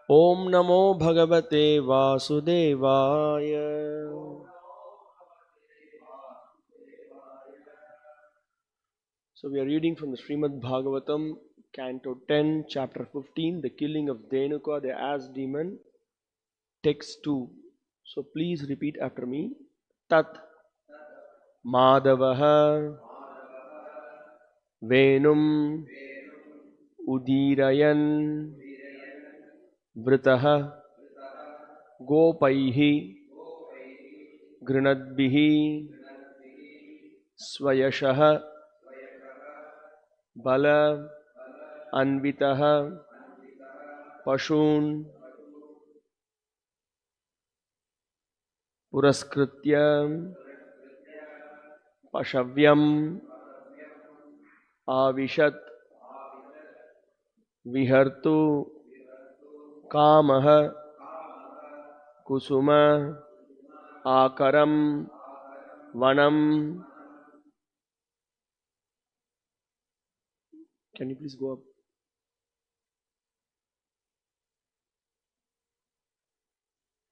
Om Namo Bhagavate Vasudevaya. So we are reading from the Srimad Bhagavatam, Canto 10, Chapter 15, the killing of Dhenuka, the ass demon, text 2. So please repeat after me. Tat Mādhavaha Venum Udirayan Vritaha Gopaihi Grinadbihi Swayashaha Bala Anvitaha Pashun Puraskritya Pashavyam Avishat Vihartu Kamaha Kusuma Akaram Vanam. Can you please go up?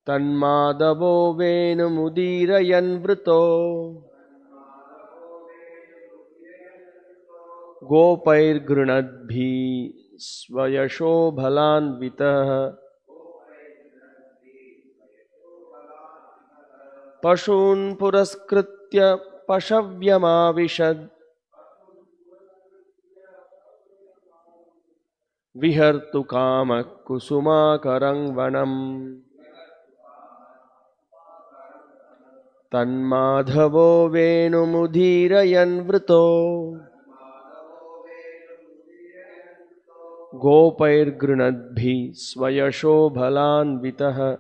Tanmadavo Venumudirayan Vrito Gopair Grunadbhi Swayasho Bhalanvitah Pashun Puraskritya Pashavyamavishad Vihartu Kama Kusuma Karangvanam. Tanmadhavo Venumudirayan Vrito Gopair Grunadbhi Swayasho Bhalanvitah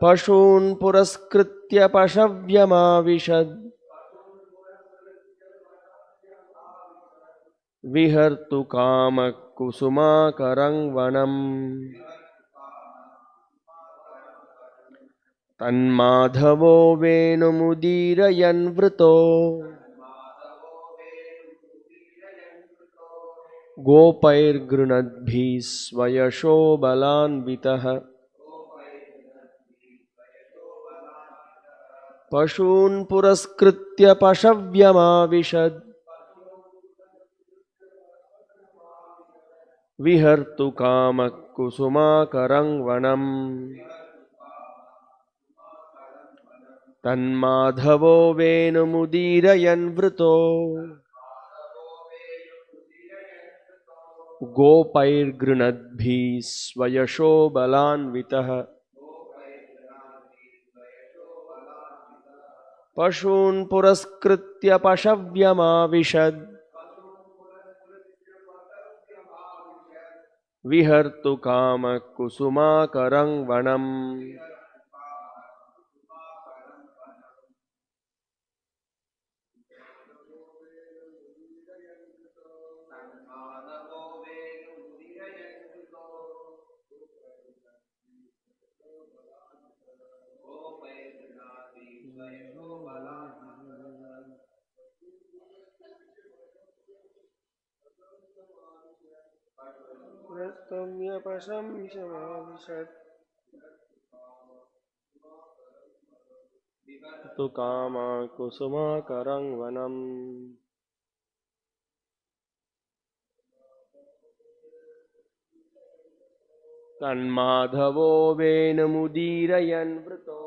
Pashun Puraskritya Pashavyamavishad Vihartu Kama Kusuma Karangvanam. Tanmadhavo Venumudirayan Vrito Gopair Grunadbhi Swayasho Balanvitah Pashun Puraskritya Pashavyamavishad Vihartu Kama Kusuma Karangvanam. Tanmadhavo Venumudirayan Vrito Gopair Grunadbhi Swayasho Balanvitah Pashun Puraskritya Pashavyamavishad Vihartu Kama Kusuma Karangvanam. Rastamya Pashamshamavishad Tu Kama Kusuma Karangvanam. Tanmadhavo Venumudirayan Vrito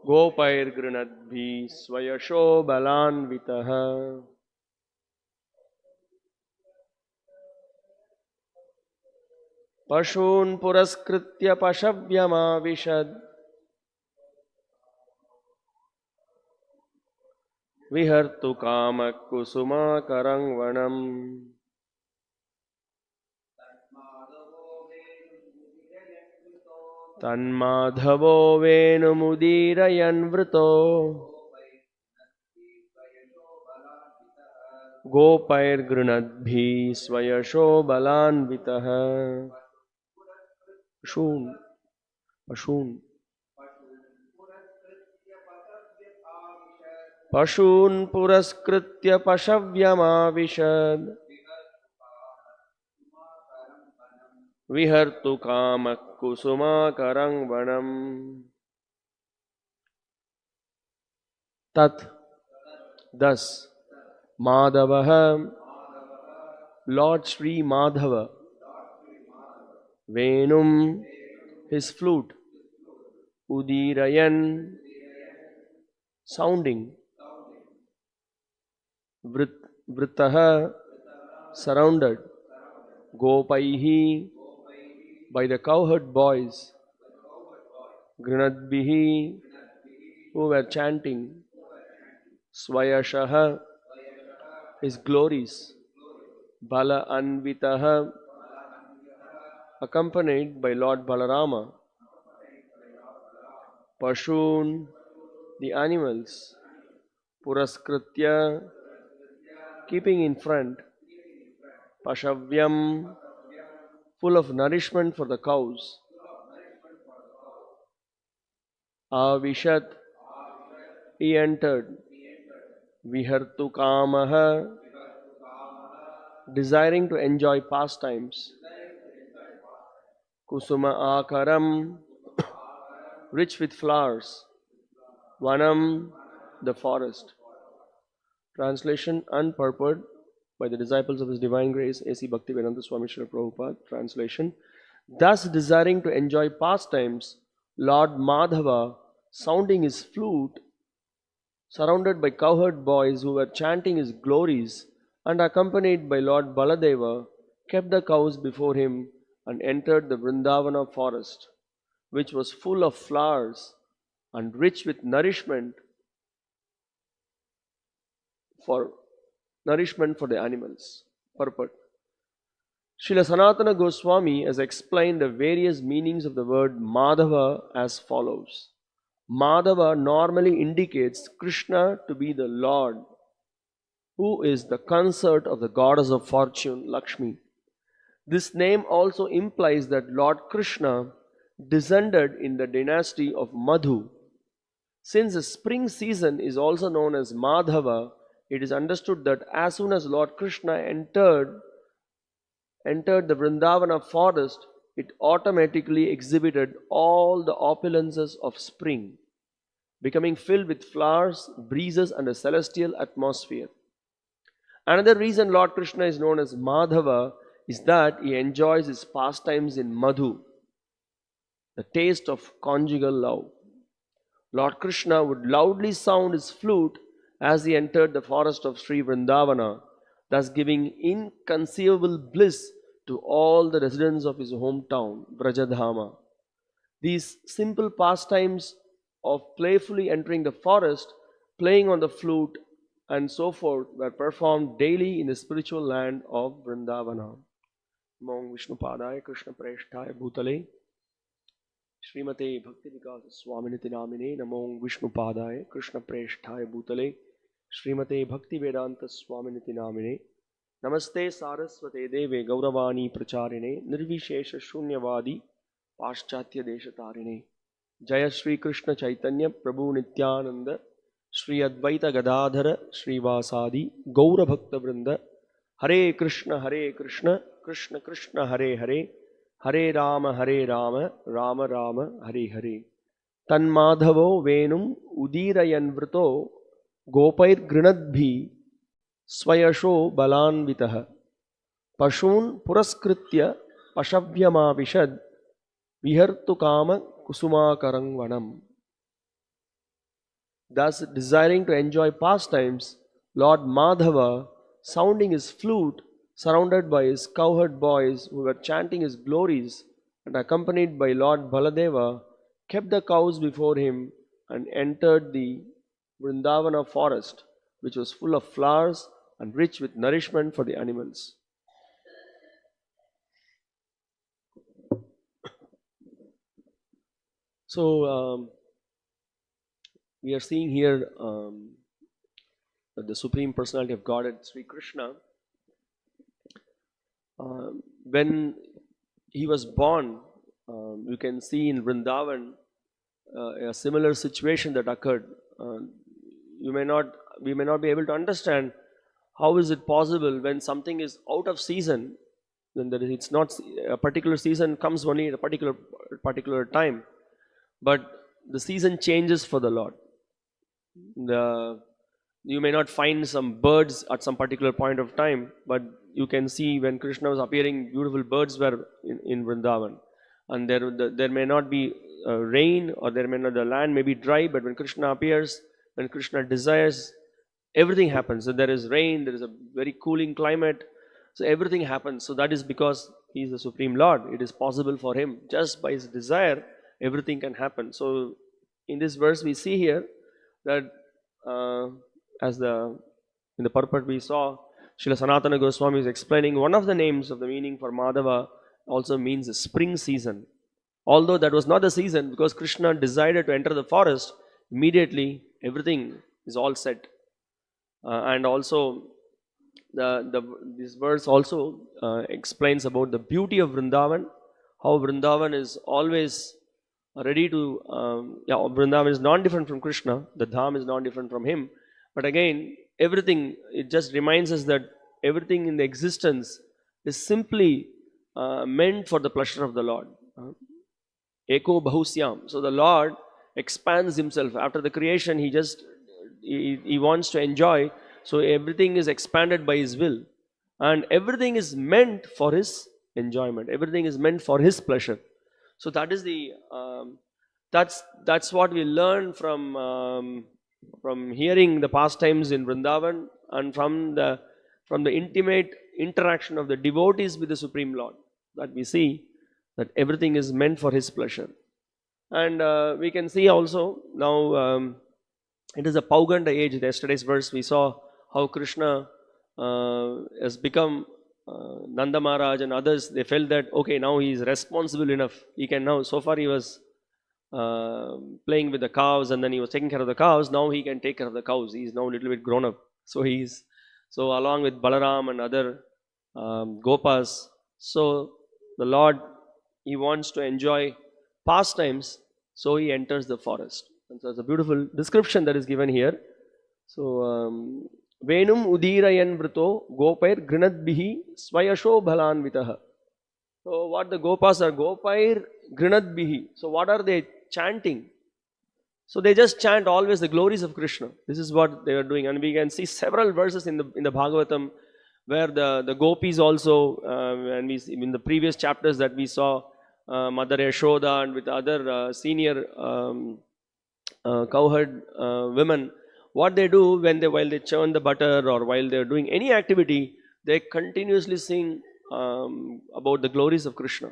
Gopair Grunadbhi Swayasho Balanvitah Pashun Puraskritya Pashavyamavishad Vihartu Kama Kusuma Karangvanam. Tanmadhavo Venumudirayan Vrito Gopair Grunadbhi Swayasho Balanvitah Pashun Pashun puraskritya pashavyamavishad vihartu kama kusuma vanam. Tat, thus, Mādhava, Lord Sri Mādhava, Venum, his flute, Udirayan, sounding, Vrittaha, surrounded, Gopaihi, by the cowherd boys, Grinadbihi, who were chanting, Swayashaha, his glories, Bala Anvitaha, accompanied by Lord Balarama, Pashun, the animals, Puraskritya, keeping in front, Pashavyam, full of nourishment for the cows, Avishat, he entered, Vihartu Kamaha, desiring to enjoy pastimes, Kusuma Akaram, rich with flowers, Vanam, the forest. Translation unpurported by the disciples of His Divine Grace, A.C. Bhaktivedanta Swami Srila Prabhupada. Translation: thus desiring to enjoy pastimes, Lord Mādhava, sounding his flute, surrounded by cowherd boys who were chanting his glories, and accompanied by Lord Baladeva, kept the cows before him and entered the Vrindavana forest, which was full of flowers and rich with nourishment for the animals. Purport. Srila Sanatana Goswami has explained the various meanings of the word Mādhava as follows. Mādhava normally indicates Krishna to be the Lord, who is the consort of the goddess of fortune, Lakshmi. This name also implies that Lord Krishna descended in the dynasty of Madhu. Since the spring season is also known as Mādhava, it is understood that as soon as Lord Krishna entered the Vrindavana forest, it automatically exhibited all the opulences of spring, becoming filled with flowers, breezes, and a celestial atmosphere. Another reason Lord Krishna is known as Mādhava is that he enjoys his pastimes in Madhu, the taste of conjugal love. Lord Krishna would loudly sound his flute as he entered the forest of Sri Vrindavana, thus giving inconceivable bliss to all the residents of his hometown, Vrajadhama. These simple pastimes of playfully entering the forest, playing on the flute, and so forth were performed daily in the spiritual land of Vrindavana. Namo Vishnu Padaya Krishna Preshtaya Bhutale Srimate Bhakti Vikas Swaminiti Namine Namo Vishnu Padaya Krishna Preshtaya Bhutale Srimate Bhakti Vedanta Swaminiti Namine Namaste Saraswate Deve Gauravani Pracharine Nirvishesha Shunyavadi Paschatya Deshatarine Jaya Shri Krishna Chaitanya Prabhu Nityananda Shri Advaita Gadadhara Shri Vasadi Gaura Bhakta Vrinda Hare Krishna Krishna Krishna Hare Hare Hare Rama Rama Rama Hare Hare Tan Mādhavo Venum Udirayanvrito Gopair Grinadbhi Swayasho Balanvitaha Pashun Puraskritya Pashavyamavishad Vihartu Kama Kusumakaram Vanam. Thus, desiring to enjoy pastimes, Lord Mādhava, sounding his flute, surrounded by his cowherd boys who were chanting his glories, and accompanied by Lord Baladeva, kept the cows before him and entered the Vrindavana forest, which was full of flowers and rich with nourishment for the animals. So, we are seeing here that the Supreme Personality of Godhead, Sri Krishna, when he was born, you can see in Vrindavan a similar situation that occurred. You may not we may not be able to understand how is it possible when something is out of season, then it's not a particular season comes only at a particular time, but the season changes for the Lord. You may not find some birds at some particular point of time, but you can see when Krishna was appearing, beautiful birds were in Vrindavan, and there may not be rain, or there may not, the land may be dry, but when Krishna appears, when Krishna desires, everything happens. So there is rain, there is a very cooling climate, so everything happens. So that is because he is the Supreme Lord. It is possible for him, just by his desire, everything can happen. So in this verse we see here that in the purport we saw, Srila Sanatana Goswami is explaining one of the names of the meaning for Mādhava also means the spring season. Although that was not the season, because Krishna decided to enter the forest, immediately everything is all set. And also this verse also explains about the beauty of Vrindavan, how Vrindavan is always ready to, Vrindavan is not different from Krishna, the Dham is not different from him, but again, everything, it just reminds us that everything in the existence is simply meant for the pleasure of the Lord. Eko Bahusyam. So the Lord expands himself. After the creation, he wants to enjoy. So everything is expanded by his will. And everything is meant for his enjoyment. Everything is meant for his pleasure. So that is that's what we learn from hearing the pastimes in Vrindavan, and from the intimate interaction of the devotees with the Supreme Lord, that we see that everything is meant for his pleasure. And we can see also now it is a Pauganda age. In yesterday's verse we saw how Krishna has become Nanda Maharaj and others. They felt that okay, now he is responsible enough. He can now, so far he was playing with the cows, and then he was taking care of the cows. Now he can take care of the cows. He is now a little bit grown up. So along with Balaram and other Gopas, so the Lord, he wants to enjoy pastimes, so he enters the forest. And so it's a beautiful description that is given here. So Venum udirayan vrito gopair grinadbihi swayasho bhalanvitaha. So what the Gopas are, Gopair grinadbihi. So what are they chanting? So they just chant always the glories of Krishna. This is what they are doing, and we can see several verses in the Bhagavatam where the gopis also, and we see in the previous chapters that we saw, Mother Yashoda and with other senior cowherd women, what they do while they churn the butter or while they are doing any activity, they continuously sing about the glories of Krishna.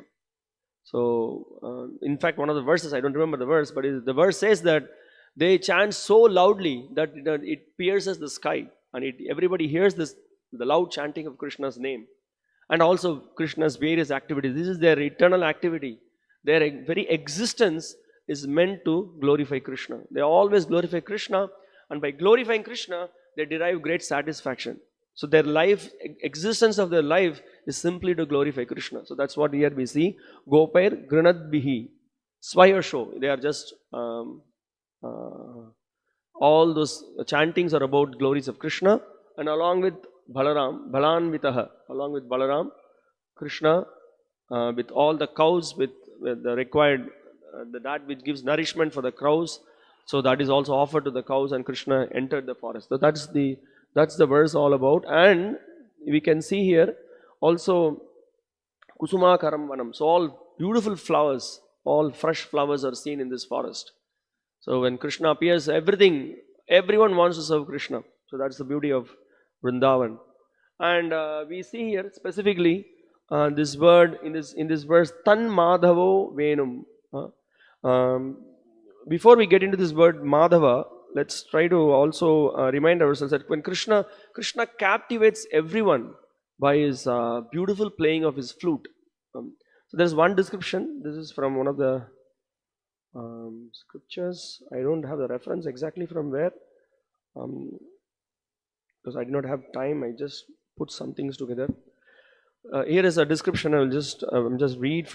So in fact, one of the verses, I don't remember the verse, but the verse says that they chant so loudly that it pierces the sky, and everybody hears the loud chanting of Krishna's name, and also Krishna's various activities. This is their eternal activity. Their very existence is meant to glorify Krishna. They always glorify Krishna, and by glorifying Krishna, they derive great satisfaction. So their life, existence of their life is simply to glorify Krishna. So that's what here we see. Gopair grinadbihi swayasho. They are just all those chantings are about glories of Krishna, and along with Balaram, Balanvitaha, along with Balaram, Krishna, with all the cows, with the required, that which gives nourishment for the cows. So that is also offered to the cows, and Krishna entered the forest. So that's the verse all about. And we can see here also Kusumakaram Vanam. So all beautiful flowers, all fresh flowers are seen in this forest. So when Krishna appears, everyone wants to serve Krishna. So that's the beauty of Vrindavan. And we see here specifically this word in this verse, Tan Mādhavo Venum. Before we get into this word Mādhava, let's try to also remind ourselves that when Krishna captivates everyone by his beautiful playing of his flute. So there's one description. This is from one of the scriptures. I don't have the reference exactly from where, because I did not have time. I just put some things together. Here is a description. I will just read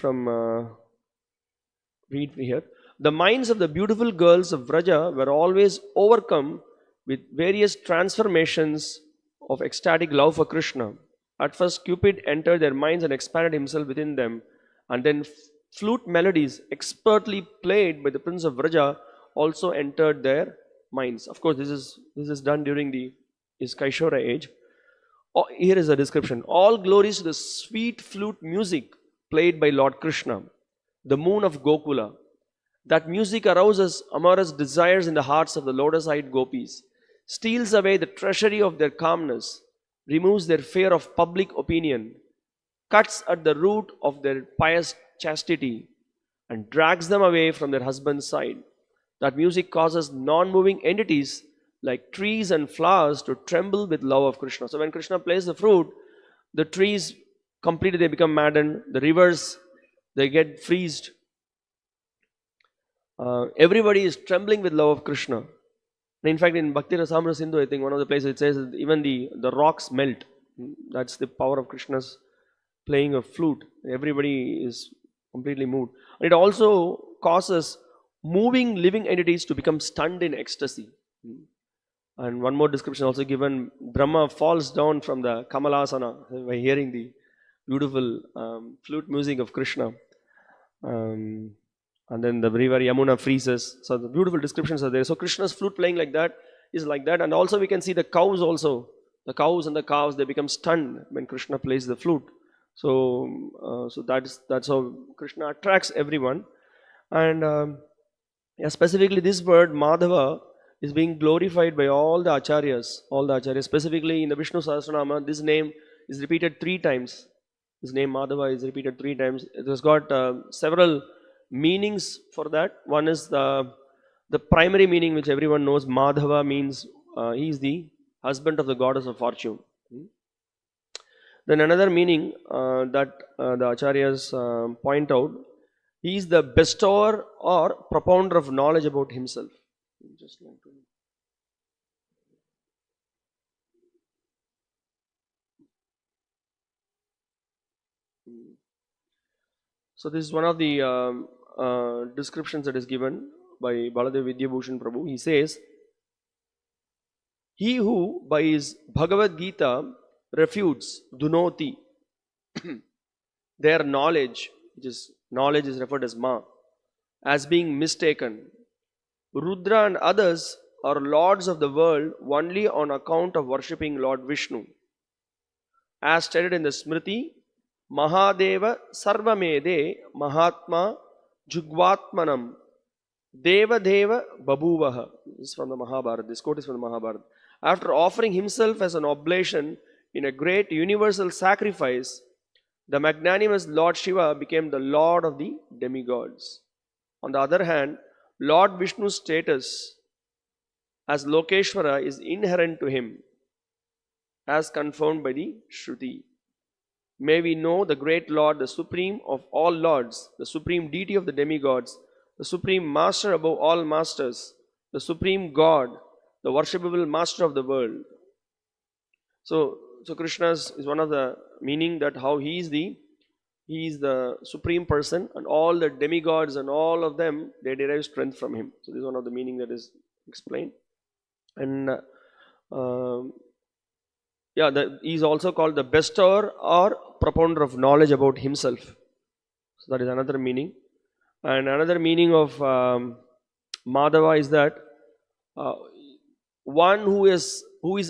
here. The minds of the beautiful girls of Vraja were always overcome with various transformations of ecstatic love for Krishna. At first, Cupid entered their minds and expanded himself within them, and then flute melodies expertly played by the Prince of Vraja also entered their minds. Of course, this is done during his Kaishora age. Oh, here is a description. All glories to the sweet flute music played by Lord Krishna, the moon of Gokula. That music arouses amorous desires in the hearts of the lotus-eyed gopis, steals away the treasury of their calmness, removes their fear of public opinion, cuts at the root of their pious chastity, and drags them away from their husband's side. That music causes non-moving entities like trees and flowers to tremble with love of Krishna. So when Krishna plays the flute, the trees completely they become maddened, the rivers they get freezed. Everybody is trembling with love of Krishna. And in fact, in Bhakti Rasamrita Sindhu, I think one of the places it says even the rocks melt. That's the power of Krishna's playing a flute. Everybody is completely moved. And it also causes moving living entities to become stunned in ecstasy. And one more description also given, Brahma falls down from the Kamalasana by hearing the beautiful flute music of Krishna. And then the river Yamuna freezes. So the beautiful descriptions are there. So Krishna's flute playing like that is like that. And also we can see the cows also. The cows and the calves, they become stunned when Krishna plays the flute. So that's how Krishna attracts everyone. And specifically this word Mādhava is being glorified by all the acharyas. Specifically in the Vishnu Sahasranama, this name is repeated 3 times. This name Mādhava is repeated 3 times. It has got several meanings for that. One is the primary meaning which everyone knows. Mādhava means he is the husband of the goddess of fortune. Then another meaning that the acharyas point out, he is the bestower or propounder of knowledge about himself. Just like to So this is one of the descriptions that is given by Baladev Vidyabhushan Prabhu. He says, he who by his Bhagavad Gita refutes Dunoti their knowledge, which is knowledge is referred as Ma, as being mistaken. Rudra and others are lords of the world only on account of worshipping Lord Vishnu. As stated in the Smriti, Mahadeva Sarvamede Mahatma Jugvatmanam Deva Deva Babuvaha. This is from the Mahabharata. This quote is from the Mahabharata. After offering himself as an oblation in a great universal sacrifice, the magnanimous Lord Shiva became the Lord of the demigods. On the other hand, Lord Vishnu's status as Lokeshwara is inherent to him, as confirmed by the Shruti. May we know the great Lord, the supreme of all lords, the supreme deity of the demigods, the supreme master above all masters, the supreme God, the worshipable master of the world. So Krishna is one of the meaning that how he is the supreme person, and all the demigods and all of them, they derive strength from him. So this is one of the meaning that is explained. And he is also called the bestower or propounder of knowledge about himself. So that is another meaning. And another meaning of Mādhava is that one who is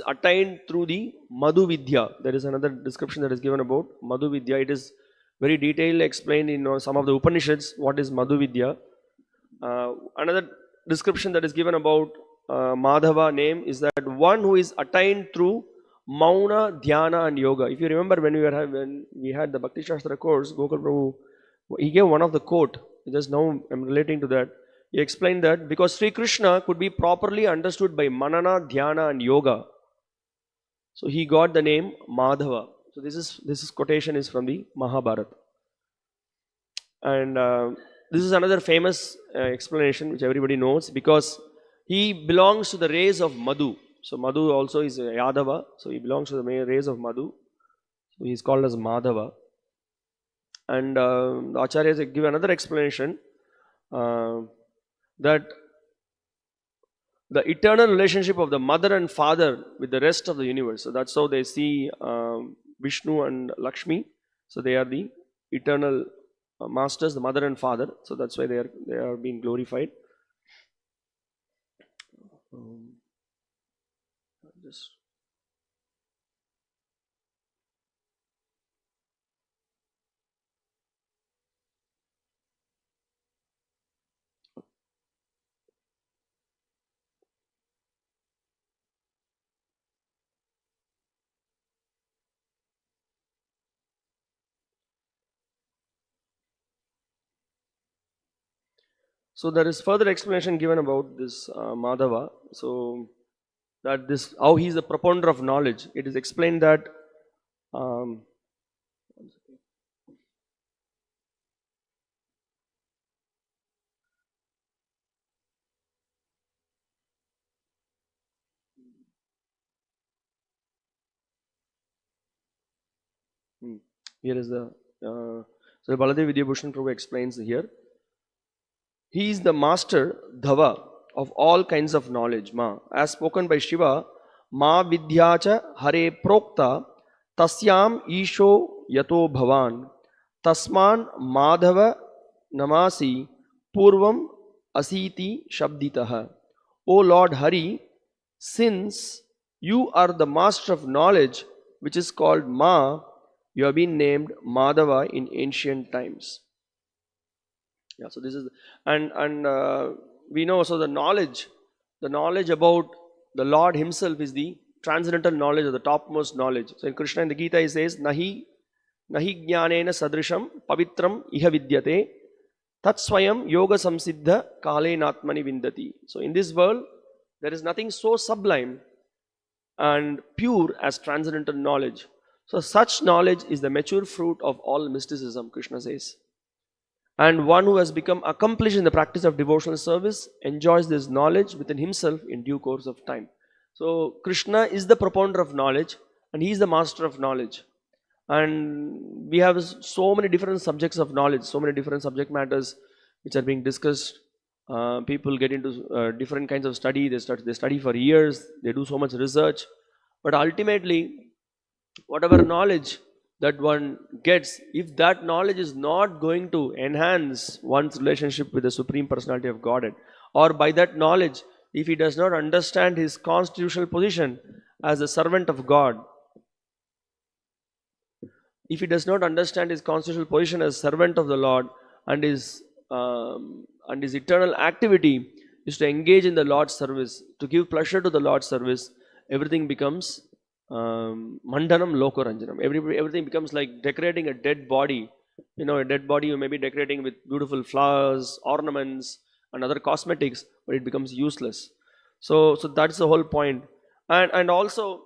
attained through the Madhu Vidya. There is another description that is given about Madhu Vidya. It is very detailed explained in some of the Upanishads what is Madhu Vidya. Another description that is given about Mādhava name is that one who is attained through Mauna, Dhyana and Yoga. If you remember when we had the Bhakti Shastra course, Gokul Prabhu, he gave one of the quote. Just now I am relating to that. He explained that because Sri Krishna could be properly understood by Manana, Dhyana and Yoga, so he got the name Mādhava. So this quotation is from the Mahabharata. And this is another famous explanation which everybody knows, because he belongs to the race of Madhu. So Madhu also is a Yadava, so he belongs to the race of Madhu. So he is called as Mādhava. And the Acharyas give another explanation that the eternal relationship of the mother and father with the rest of the universe. So that's how they see Vishnu and Lakshmi. So they are the eternal masters, the mother and father. So that's why they are being glorified. Just so there is further explanation given about this Madhava. So that this how he is the propounder of knowledge. It is explained that um, here is the so Baladev Vidyabhushan Prabhu explains here. He is the master dhava of all kinds of knowledge, ma, as spoken by Shiva. Ma vidhyacha hare prokta tasyam isho yato bhavan tasman madhava namasi purvam asiti shabditaha. O Lord Hari, since you are the master of knowledge, which is called Ma, you have been named Mādhava in ancient times. Yeah, so this is, and we know, so the knowledge about the Lord Himself is the transcendental knowledge, or the topmost knowledge. So in Krishna in the Gita he says, Nahi jnanena sadrisham pavitram iha vidyate tat swayam yoga samsiddha kalenatmani vindati. So in this world, there is nothing so sublime and pure as transcendental knowledge. So such knowledge is the mature fruit of all mysticism, Krishna says. And one who has become accomplished in the practice of devotional service enjoys this knowledge within himself in due course of time. So Krishna is the propounder of knowledge and he is the master of knowledge. And we have so many different subjects of knowledge, so many different subject matters which are being discussed. People get into different kinds of study. They study for years. They do so much research. But ultimately, whatever knowledge that one gets, if that knowledge is not going to enhance one's relationship with the Supreme Personality of Godhead, or by that knowledge, if he does not understand his constitutional position as a servant of God, if he does not understand his constitutional position as servant of the Lord, and his eternal activity is to engage in the Lord's service, to give pleasure to the Lord's service, everything becomes mandanam lokoranjanam. Everything becomes like decorating a dead body. You know, a dead body you may be decorating with beautiful flowers, ornaments, and other cosmetics, but it becomes useless. So that's the whole point. And also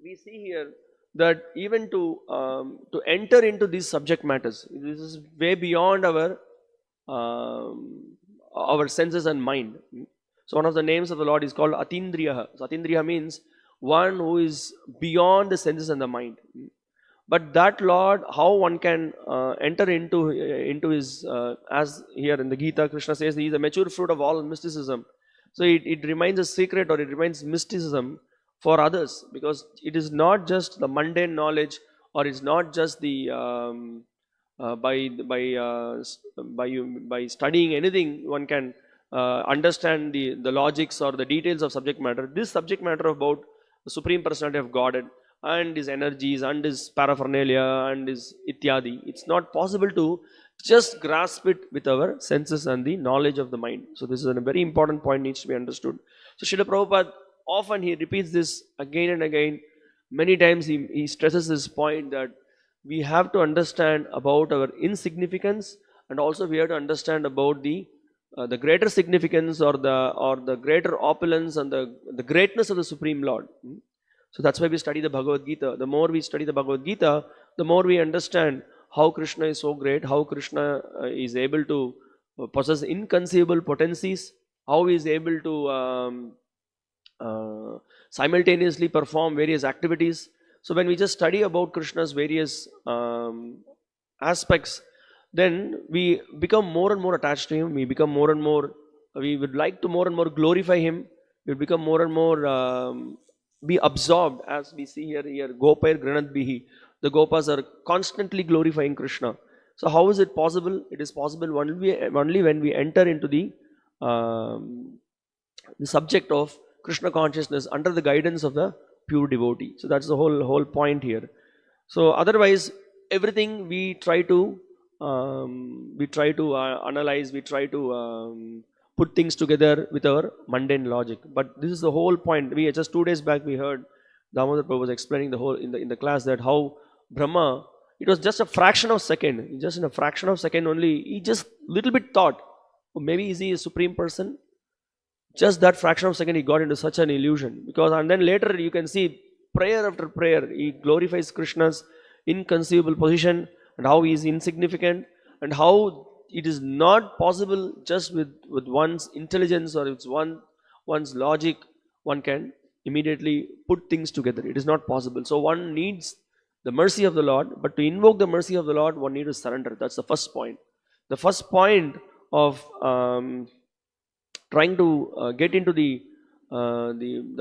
we see here that even to enter into these subject matters, this is way beyond our senses and mind. So one of the names of the Lord is called Atindriya. So Atindriya means one who is beyond the senses and the mind. But that Lord, how one can enter into his, as here in the Gita, Krishna says, he is a mature fruit of all mysticism. So it remains a secret, or it remains mysticism for others, because it is not just the mundane knowledge, or it's not just the by studying anything one can understand the logics or the details of subject matter. This subject matter about the Supreme Personality of Godhead and his energies and his paraphernalia and his ityadi, it's not possible to just grasp it with our senses and the knowledge of the mind. So this is a very important point, needs to be understood. So Srila Prabhupada, often he repeats this again and again. Many times he stresses this point that we have to understand about our insignificance, and also we have to understand about the greater significance, or the greater opulence and the greatness of the Supreme Lord. So that's why we study the Bhagavad Gita. The more we study the Bhagavad Gita, the more we understand how Krishna is so great, how Krishna is able to possess inconceivable potencies, how he is able to simultaneously perform various activities. So when we just study about Krishna's various aspects, then we become more and more attached to him. We become more and more, we would like to more and more glorify him. You will become more and more be absorbed, as we see here Gopair Granat Bihi. The Gopas are constantly glorifying Krishna. So how is it possible? It is possible only when we enter into the subject of Krishna consciousness under the guidance of the pure devotee. So that's the whole point here. So otherwise, everything we try to analyze, we try to put things together with our mundane logic. But this is the whole point. We just 2 days back we heard Damodar Prabhu was explaining the whole in the class that how Brahma, it was just a fraction of second, just in a fraction of second only, he just little bit thought, oh, maybe is he a supreme person? Just that fraction of second he got into such an illusion. Because and then later you can see prayer after prayer, he glorifies Krishna's inconceivable position and how he is insignificant and how it is not possible just with one's intelligence or with one's logic, one can immediately put things together. It is not possible. So one needs the mercy of the Lord, but to invoke the mercy of the Lord, one needs to surrender. That's the first point. The first point of trying to get into the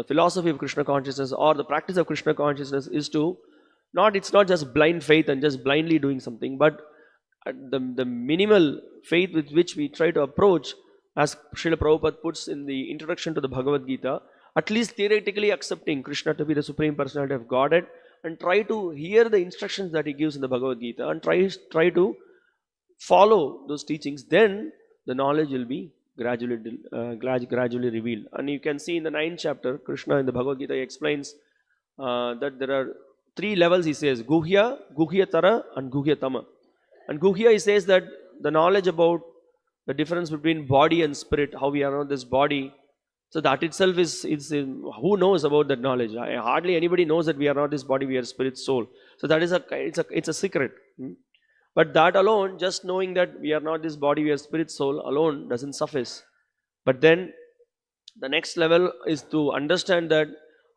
philosophy of Krishna consciousness or the practice of Krishna consciousness is to it's not just blind faith and just blindly doing something, but the minimal faith with which we try to approach, as Srila Prabhupada puts in the introduction to the Bhagavad Gita, at least theoretically accepting Krishna to be the Supreme Personality of Godhead and try to hear the instructions that he gives in the Bhagavad Gita and try to follow those teachings, then the knowledge will be gradually revealed. And you can see in the 9th chapter, Krishna in the Bhagavad Gita, he explains that there are 3 levels, he says, Guhya, Guhyatara and Guhyatama. And Guhya, he says that the knowledge about the difference between body and spirit, how we are not this body, so that itself is who knows about that knowledge? Hardly anybody knows that we are not this body, we are spirit, soul. So that is it's a secret. But that alone, just knowing that we are not this body, we are spirit, soul alone doesn't suffice. But then the next level is to understand that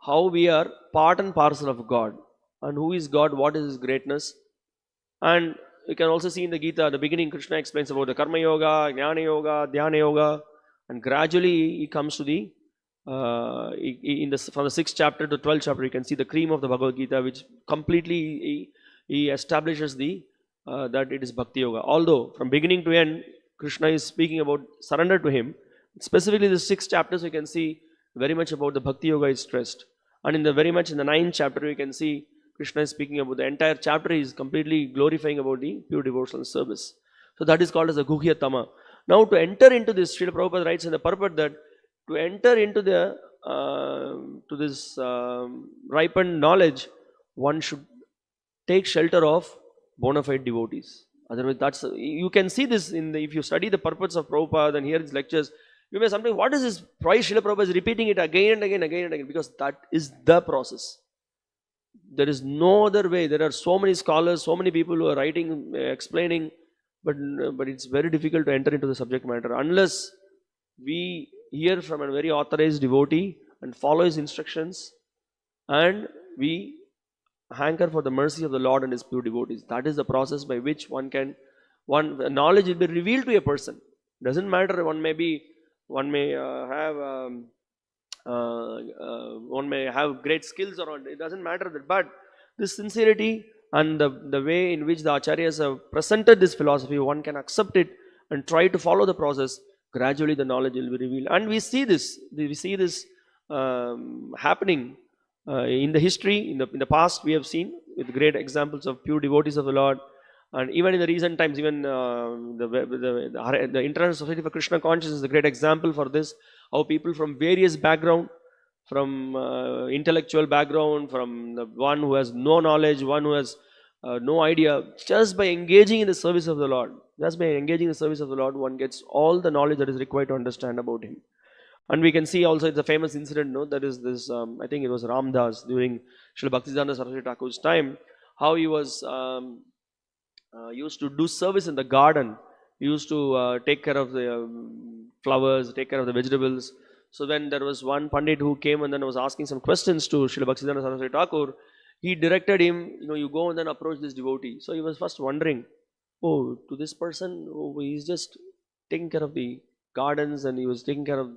how we are part and parcel of God. And who is God, what is His greatness. And you can also see in the Gita, the beginning Krishna explains about the Karma Yoga, Jnana Yoga, Dhyana Yoga. And gradually he comes to from the 6th chapter to 12th chapter, you can see the cream of the Bhagavad Gita, which completely he establishes that it is Bhakti Yoga. Although from beginning to end, Krishna is speaking about surrender to him. Specifically the 6 chapters you can see very much about the Bhakti Yoga is stressed. And in the 9th chapter you can see Krishna is speaking about the entire chapter is completely glorifying about the pure devotional service. So that is called as a Guhya Tama. Now to enter into this, Srila Prabhupada writes in the purport that to enter into this ripened knowledge, one should take shelter of bona fide devotees. Otherwise, you can see this if you study the purports of Prabhupada and hear his lectures, you may sometimes, what is this? Why Srila Prabhupada is repeating it again and again, because that is the process. There is no other way. There are so many scholars, so many people who are writing, explaining, but it's very difficult to enter into the subject matter unless we hear from a very authorized devotee and follow his instructions and we hanker for the mercy of the Lord and his pure devotees. That is the process by which knowledge will be revealed to a person. Doesn't matter, one may have great skills or not, it doesn't matter that, but this sincerity and the way in which the acharyas have presented this philosophy, one can accept it and try to follow the process. Gradually the knowledge will be revealed, and we see this happening in the history. In the past we have seen with great examples of pure devotees of the Lord, and even in the recent times, even the International Society for Krishna Consciousness is a great example for this. How people from various background, from intellectual background, from the one who has no knowledge, one who has no idea, just by engaging in the service of the Lord, one gets all the knowledge that is required to understand about him. And we can see also, it's a famous incident, that is this, I think it was Ram Das during Srila Bhaktisiddhanta Saraswati Thakur's time, how he was used to do service in the garden. He used to take care of the flowers, take care of the vegetables. So when there was one Pandit who came and then was asking some questions to Srila Bhaktisiddhanta Saraswati Thakur, he directed him, you go and then approach this devotee. So he was first wondering, to this person, he's just taking care of the gardens and he was taking care of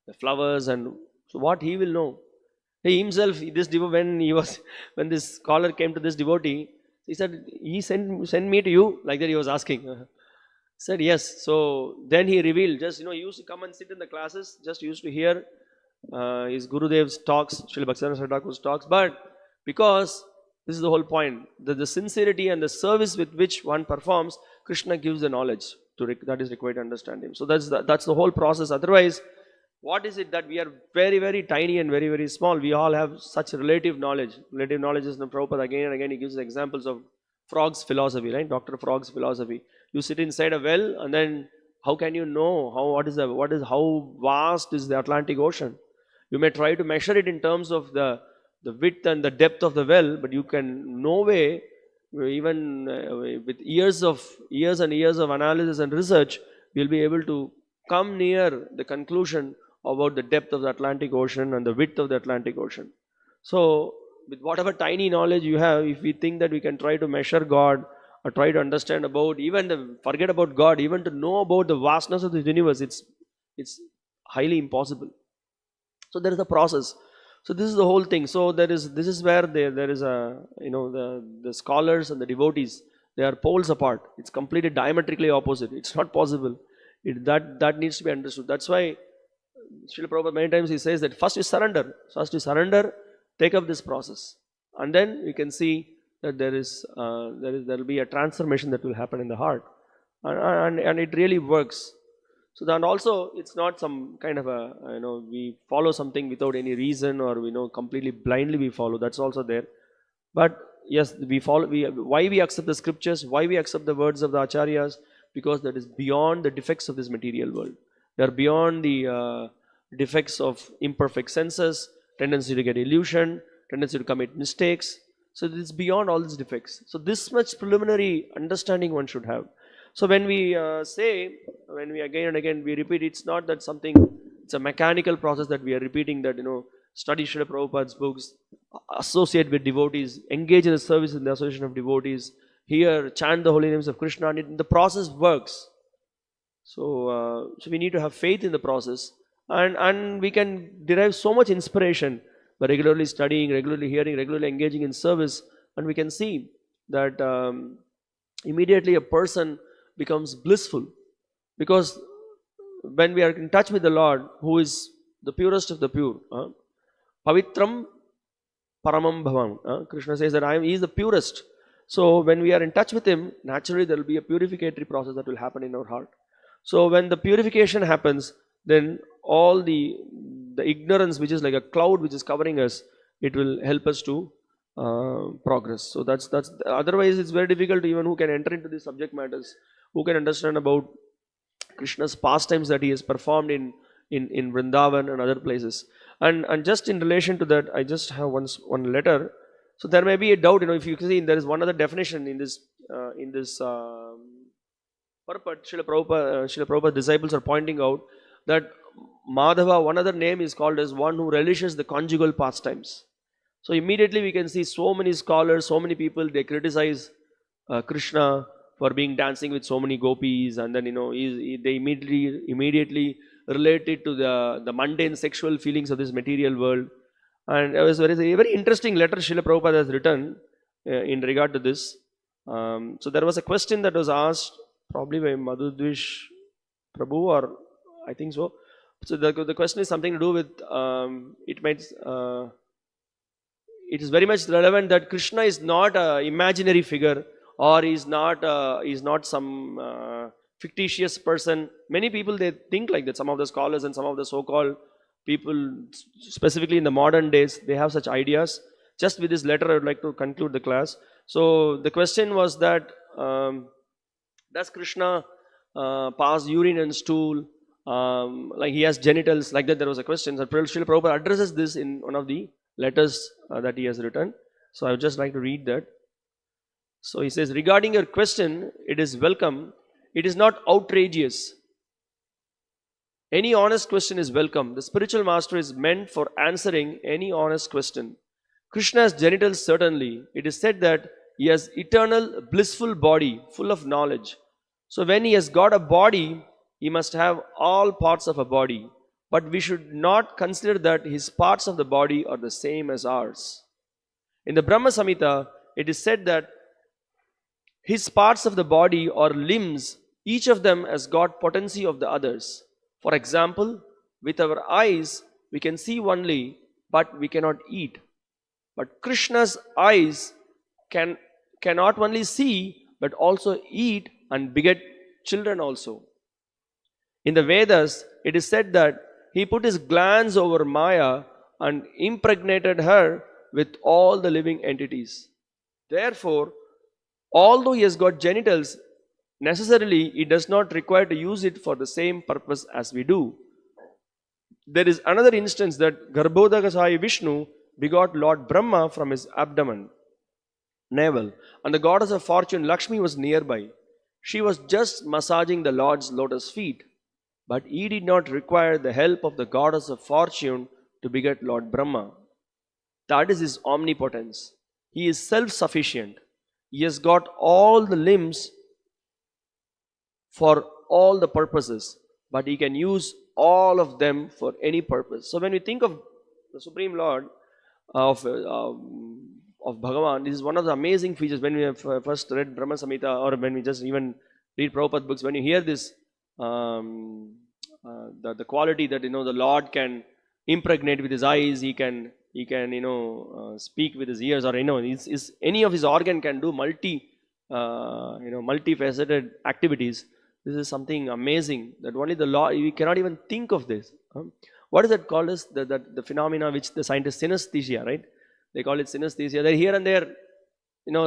the flowers. And So what he will know? He himself, when this scholar came to this devotee, he said, he sent me to you, like that he was asking. Said yes. So then he revealed, just he used to come and sit in the classes, just used to hear his Gurudev's talks, Srila Bhaktivinoda Thakur's talks. But because this is the whole point, the sincerity and the service with which one performs, Krishna gives the knowledge that is required to understand him. So that's the whole process. Otherwise, what is it that we are very, very tiny and very, very small? We all have such relative knowledge. Relative knowledge is the Prabhupada again and again. He gives examples of Frog's philosophy, right? Dr. Frog's philosophy. You sit inside a well, and then how can you know how vast is the Atlantic Ocean? You may try to measure it in terms of the width and the depth of the well, but you can no way, even with years and years of analysis and research, we'll be able to come near the conclusion about the depth of the Atlantic Ocean and the width of the Atlantic Ocean. So, with whatever tiny knowledge you have, if we think that we can try to measure God or try to understand about, forget about God, even to know about the vastness of the universe, it's highly impossible. So there is a process. So this is the whole thing. So this is where there is a, the scholars and the devotees, they are poles apart. It's completely diametrically opposite. It's not possible. That needs to be understood. That's why Srila Prabhupada many times he says that first you surrender. First you surrender, take up this process, and then you can see that there will be a transformation that will happen in the heart, and it really works. So then also it's not some kind of a we follow something without any reason, or completely blindly we follow. That's also there. But yes, we follow. Why we accept the scriptures? Why we accept the words of the acharyas? Because that is beyond the defects of this material world. They are beyond the defects of imperfect senses, tendency to get illusion, tendency to commit mistakes. So it's beyond all these defects. So this much preliminary understanding one should have. So when we when we again and again we repeat, it's not that it's a mechanical process that we are repeating, that study Srila Prabhupada's books, associate with devotees, engage in the service in the association of devotees, hear, chant the holy names of Krishna, and the process works. So we need to have faith in the process, and we can derive so much inspiration by regularly studying, regularly hearing, regularly engaging in service, and we can see that immediately a person becomes blissful, because when we are in touch with the Lord, who is the purest of the pure, Pavitram Paramam Bhavam, Krishna says that He is the purest. So when we are in touch with Him, naturally there will be a purificatory process that will happen in our heart. So when the purification happens, then all the ignorance, which is like a cloud which is covering us, it will help us to progress. So that's otherwise it's very difficult to even who can enter into these subject matters, who can understand about Krishna's pastimes that He has performed in Vrindavan and other places. And just in relation to that, I just have one letter. So there may be a doubt, if you see, there is one other definition in this purport. Srila Prabhupada's disciples are pointing out that Mādhava, one other name, is called as one who relishes the conjugal pastimes. So immediately we can see so many scholars, so many people, they criticize Krishna for being dancing with so many gopis, and then they immediately relate it to the mundane sexual feelings of this material world. And it was a very interesting letter Srila Prabhupada has written in regard to this. So there was a question that was asked probably by Madhudvish Prabhu, or I think so. So the question is something to do with it is very much relevant that Krishna is not an imaginary figure, or is not some fictitious person. Many people, they think like that. Some of the scholars and some of the so-called people, specifically in the modern days, they have such ideas. Just with this letter, I would like to conclude the class. So the question was that does Krishna pass urine and stool? Like he has genitals, like that. There was a question. So Srila Prabhupada addresses this in one of the letters that he has written. So I would just like to read that. So he says, regarding your question, it is welcome. It is not outrageous. Any honest question is welcome. The spiritual master is meant for answering any honest question. Krishna has genitals, certainly. It is said that he has eternal, blissful body, full of knowledge. So when he has got a body, he must have all parts of a body. but we should not consider that his parts of the body are the same as ours. In the Brahma Samhita, it is said that his parts of the body or limbs, each of them has got potency of the others. For example, with our eyes, we can see only, but we cannot eat. But Krishna's eyes can not only see, but also eat and beget children also. In the Vedas, it is said that he put his glance over Maya and impregnated her with all the living entities. Therefore, although he has got genitals, necessarily he does not require to use it for the same purpose as we do. There is another instance that Garbhodakasai Vishnu begot Lord Brahma from his abdomen, navel, and the goddess of fortune Lakshmi was nearby. She was just massaging the Lord's lotus feet, but he did not require the help of the goddess of fortune to beget Lord Brahma. That is his omnipotence. He is self-sufficient. He has got all the limbs for all the purposes, but he can use all of them for any purpose. So when we think of the Supreme Lord of Bhagavan, this is one of the amazing features. When we have first read Brahma Samhita, or when we just even read Prabhupada books, when you hear this, the quality that the Lord can impregnate with his eyes, he can speak with his ears, or is any of his organ can do multifaceted activities. This is something amazing that only the Lord, we cannot even think of this. What is that called as the phenomena which the scientists, synesthesia, right? They call it synesthesia. That here and there,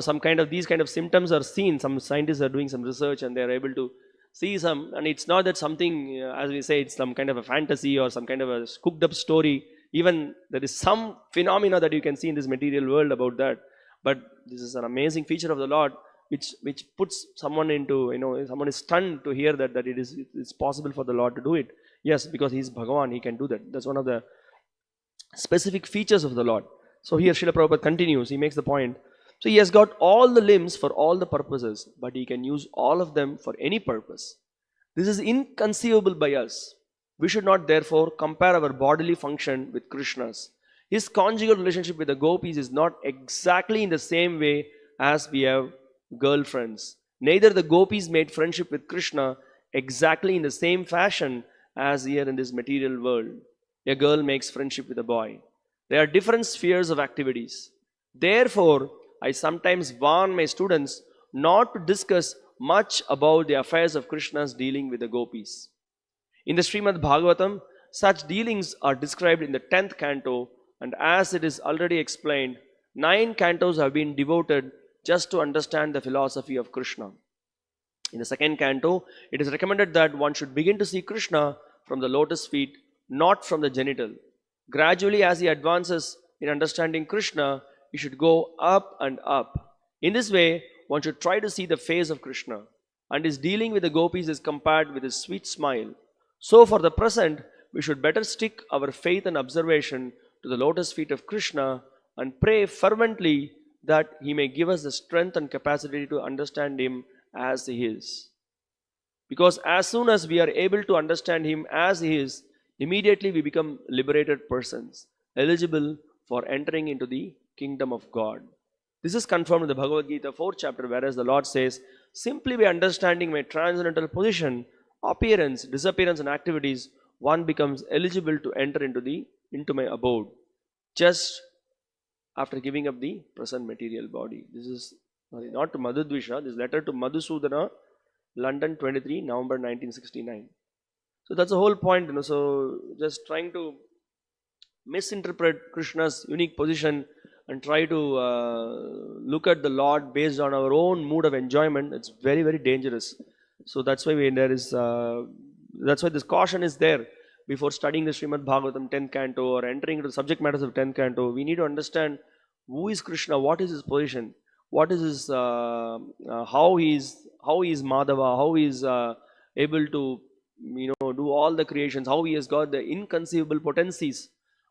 some kind of these kind of symptoms are seen. Some scientists are doing some research and they are able to see some. And it's not that something, as we say, it's some kind of a fantasy or some kind of a cooked up story. Even there is some phenomena that you can see in this material world about that. But this is an amazing feature of the Lord, which puts someone into, someone is stunned to hear that it's possible for the Lord to do it. Yes, because he is Bhagavan, he can do that. That's one of the specific features of the Lord. So here Srila Prabhupada continues, he makes the point. So he has got all the limbs for all the purposes, but he can use all of them for any purpose. This is inconceivable by us. We should not therefore compare our bodily function with Krishna's. His conjugal relationship with the gopis is not exactly in the same way as we have girlfriends. Neither the gopis made friendship with Krishna exactly in the same fashion as here in this material world. A girl makes friendship with a boy. There are different spheres of activities. Therefore, I sometimes warn my students not to discuss much about the affairs of Krishna's dealing with the gopis. In the Srimad Bhagavatam, such dealings are described in the 10th canto, and as it is already explained, 9 cantos have been devoted just to understand the philosophy of Krishna. In the 2nd canto, it is recommended that one should begin to see Krishna from the lotus feet, not from the genital. Gradually, as he advances in understanding Krishna, he should go up and up. In this way, one should try to see the face of Krishna, and his dealing with the gopis is compared with his sweet smile. So for the present, we should better stick our faith and observation to the lotus feet of Krishna and pray fervently that he may give us the strength and capacity to understand him as he is. Because as soon as we are able to understand him as he is, immediately we become liberated persons, eligible for entering into the kingdom of God. This is confirmed in the Bhagavad Gita 4th chapter, whereas the Lord says, simply by understanding my transcendental position, appearance, disappearance and activities, one becomes eligible to enter into my abode, just after giving up the present material body. This is not to Madhudvisha, this letter to Madhusudana, London 23, November 1969. So that's the whole point, so just trying to misinterpret Krishna's unique position and try to look at the Lord based on our own mood of enjoyment, it's very, very dangerous. So that's why that's why this caution is there. Before studying the Srimad Bhagavatam 10th canto or entering into the subject matters of 10th canto, we need to understand who is Krishna, what is his position, what is his, how he is Mādhava, how he is able to do all the creations, how he has got the inconceivable potencies,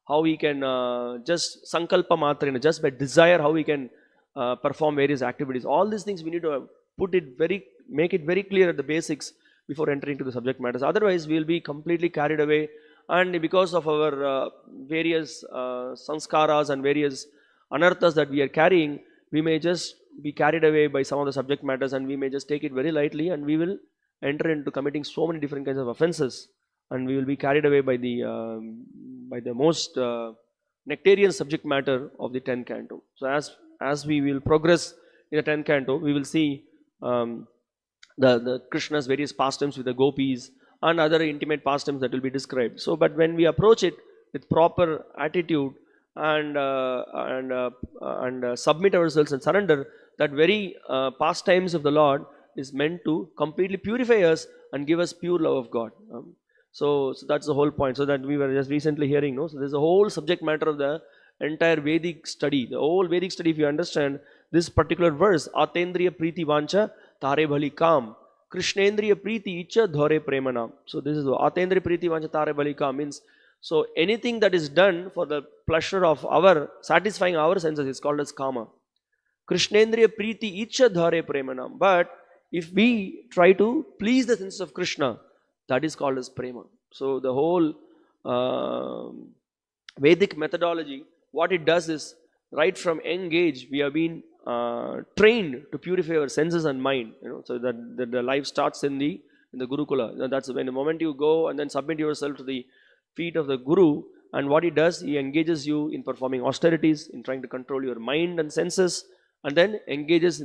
how he can just sankalpa matra, just by desire, how he can perform various activities. All these things we need to make it very clear at the basics before entering to the subject matters. Otherwise, we will be completely carried away and because of our various sanskaras and various anarthas that we are carrying, we may just be carried away by some of the subject matters, and we may just take it very lightly, and we will enter into committing so many different kinds of offenses, and we will be carried away by the most nectarian subject matter of the 10th canto. So as we will progress in the 10th canto, we will see the Krishna's various pastimes with the gopis and other intimate pastimes that will be described. So, but when we approach it with proper attitude and submit ourselves and surrender, that very pastimes of the Lord is meant to completely purify us and give us pure love of God. So that's the whole point. So that we were just recently hearing, no? So there's a whole subject matter of the entire Vedic study. The whole Vedic study, if you understand this particular verse, Atendriya Priti Vancha Tare Bhali Kam, Krishnendriya Priti Icha Dhore Premanam. So this is the Atendriya Priti Vancha Tare Bhali Kam means, so anything that is done for the pleasure of our, satisfying our senses is called as Kama. Krishnendriya Priti Icha Dhare Premanam. But if we try to please the senses of Krishna, that is called as Prema. So the whole Vedic methodology, what it does is, right from young age, we have been trained to purify our senses and mind. So that the life starts in the Gurukula. That's when the moment you go and then submit yourself to the feet of the Guru, and what he does, he engages you in performing austerities, in trying to control your mind and senses, and then engages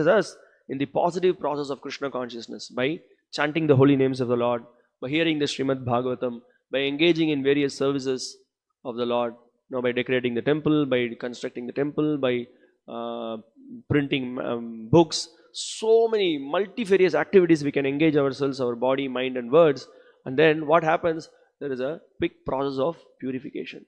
us in the positive process of Krishna consciousness by chanting the holy names of the Lord, by hearing the Srimad Bhagavatam, by engaging in various services of the Lord, by decorating the temple, by constructing the temple, by printing books. So many multifarious activities we can engage ourselves, our body, mind and words, and then what happens? There is a big process of purification.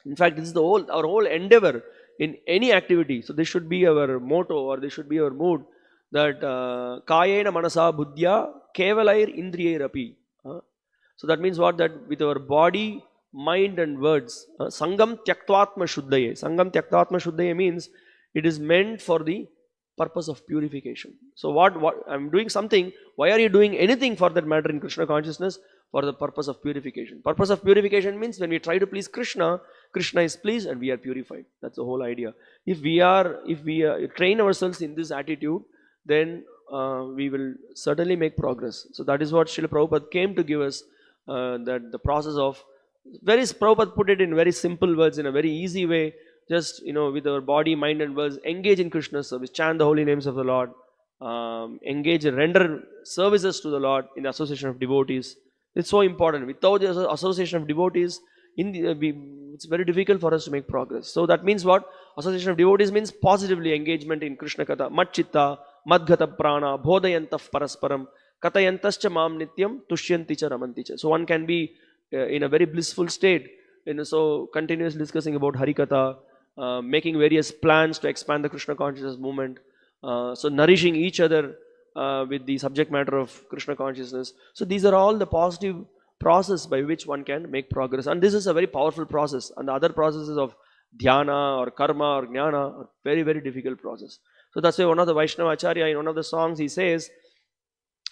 In fact, this is our whole endeavor in any activity. So this should be our motto, or this should be our mood, that Kayena Manasa Buddhya Kevalair Indriyair Api. So that means what? That with our body, mind and words, Sangam Tyaktvatma Shuddhaye. Sangam Tyaktvatma Shuddhaye means it is meant for the purpose of purification. So what I'm doing something, why are you doing anything for that matter in Krishna consciousness? For the purpose of purification. Purpose of purification means when we try to please Krishna, Krishna is pleased and we are purified. That's the whole idea. If we train ourselves in this attitude, then we will certainly make progress. So that is what Srila Prabhupada came to give us, that the process of, Prabhupada put it in very simple words, in a very easy way, just with our body, mind and words, engage in Krishna's service, chant the holy names of the Lord, engage and render services to the Lord in the association of devotees. It's so important. Without the association of devotees, it's very difficult for us to make progress. So that means what? Association of devotees means positively engagement in Krishna Katha. Mat Citta, Madghata Prana, Bodhayantaf Parasparam, Katayantascha Mam Nityam, Tushyanticha Ramanticha. So one can be in a very blissful state, so continuously discussing about Harikatha, making various plans to expand the Krishna consciousness movement, so nourishing each other with the subject matter of Krishna consciousness. So these are all the positive process by which one can make progress, and this is a very powerful process. And the other processes of dhyana or karma or jnana are very, very difficult process. So that's why one of the Vaishnava Acharya, in one of the songs, he says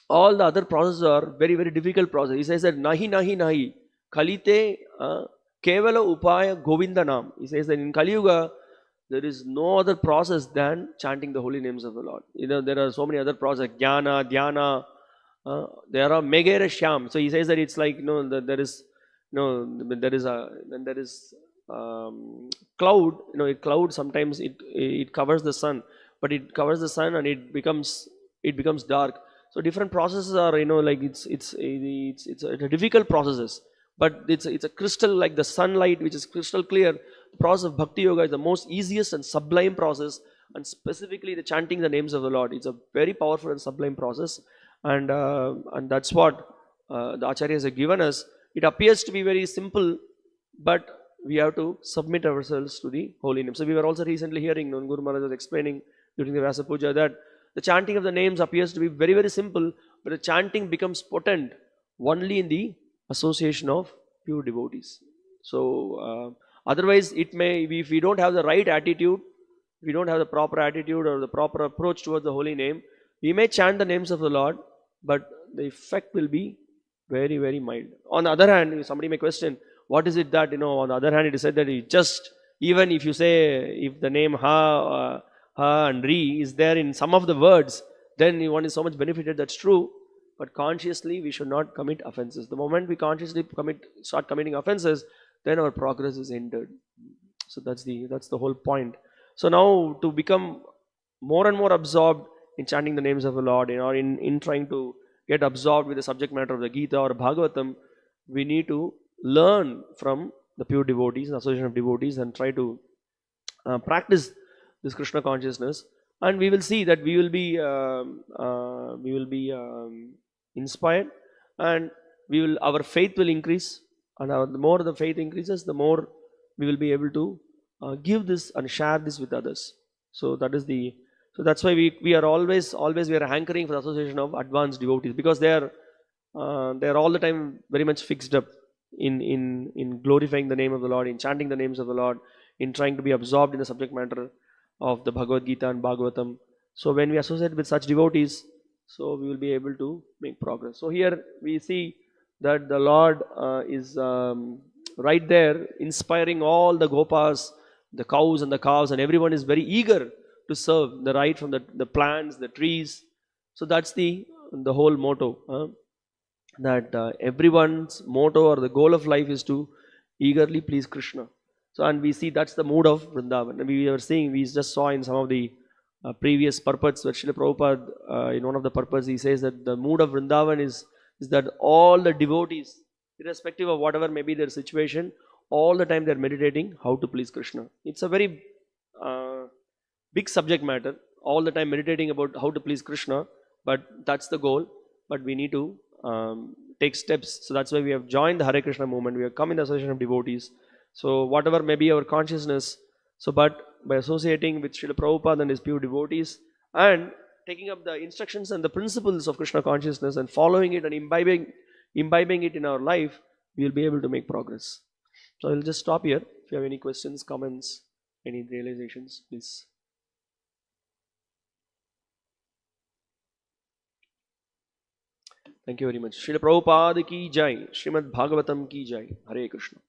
all the other processes are very, very difficult process. He says that nahi nahi nahi kalite kevala upaya govinda nam. He says that in Kali Yuga there is no other process than chanting the holy names of the Lord. There are so many other processes, jnana, dhyana, there are megera sham. So he says that it's like, there is cloud. Cloud sometimes it covers the sun, but it covers the sun and it becomes dark. So different processes are, like it's a difficult processes, but it's a crystal, like the sunlight which is crystal clear. The process of Bhakti Yoga is the most easiest and sublime process, and specifically the chanting the names of the Lord. It's a very powerful and sublime process, and that's what the Acharyas have given us. It appears to be very simple, but we have to submit ourselves to the holy name. So we were also recently hearing, Guru Maharaj was explaining during the Vyasa Puja that the chanting of the names appears to be very, very simple, but the chanting becomes potent only in the association of pure devotees. So otherwise it may, if we don't have the right attitude, if we don't have the proper attitude or the proper approach towards the holy name, we may chant the names of the Lord, but the effect will be Very, very mild. On the other hand, somebody may question, what is it that, on the other hand, it is said that it just, even if you say, if the name ha and Ri is there in some of the words, then one is so much benefited, that's true. But consciously, we should not commit offenses. The moment we consciously start committing offenses, then our progress is hindered. So that's the whole point. So now to become more and more absorbed in chanting the names of the Lord, or in trying to get absorbed with the subject matter of the Gita or Bhagavatam, we need to learn from the pure devotees, the association of devotees, and try to practice this Krishna consciousness, and we will see that we will be inspired, and our faith will increase, and the more the faith increases, the more we will be able to give this and share this with others. So that's why we are always we are hankering for the association of advanced devotees, because they are all the time very much fixed up in glorifying the name of the Lord, in chanting the names of the Lord, in trying to be absorbed in the subject matter of the Bhagavad Gita and Bhagavatam. So when we associate with such devotees, so we will be able to make progress. So here we see that the Lord is right there inspiring all the gopas, the cows and the calves, and everyone is very eager to serve, the right from the plants, the trees. So that's the whole motto, that everyone's motto or the goal of life is to eagerly please Krishna. So, and we see that's the mood of Vrindavan. And we just saw in some of the previous purports where Srila Prabhupada, in one of the purports, he says that the mood of Vrindavan is that all the devotees, irrespective of whatever may be their situation, all the time they're meditating how to please Krishna. It's a very big subject matter, all the time meditating about how to please Krishna, but that's the goal. But we need to take steps. So that's why we have joined the Hare Krishna movement. We have come in the association of devotees. So whatever may be our consciousness, so but by associating with Srila Prabhupada and his pure devotees, and taking up the instructions and the principles of Krishna consciousness and following it and imbibing it in our life, we will be able to make progress. So I will just stop here. If you have any questions, comments, any realizations, please. Thank you very much. Srila Prabhupada ki jai. Srimad Bhagavatam ki jai. Hare Krishna.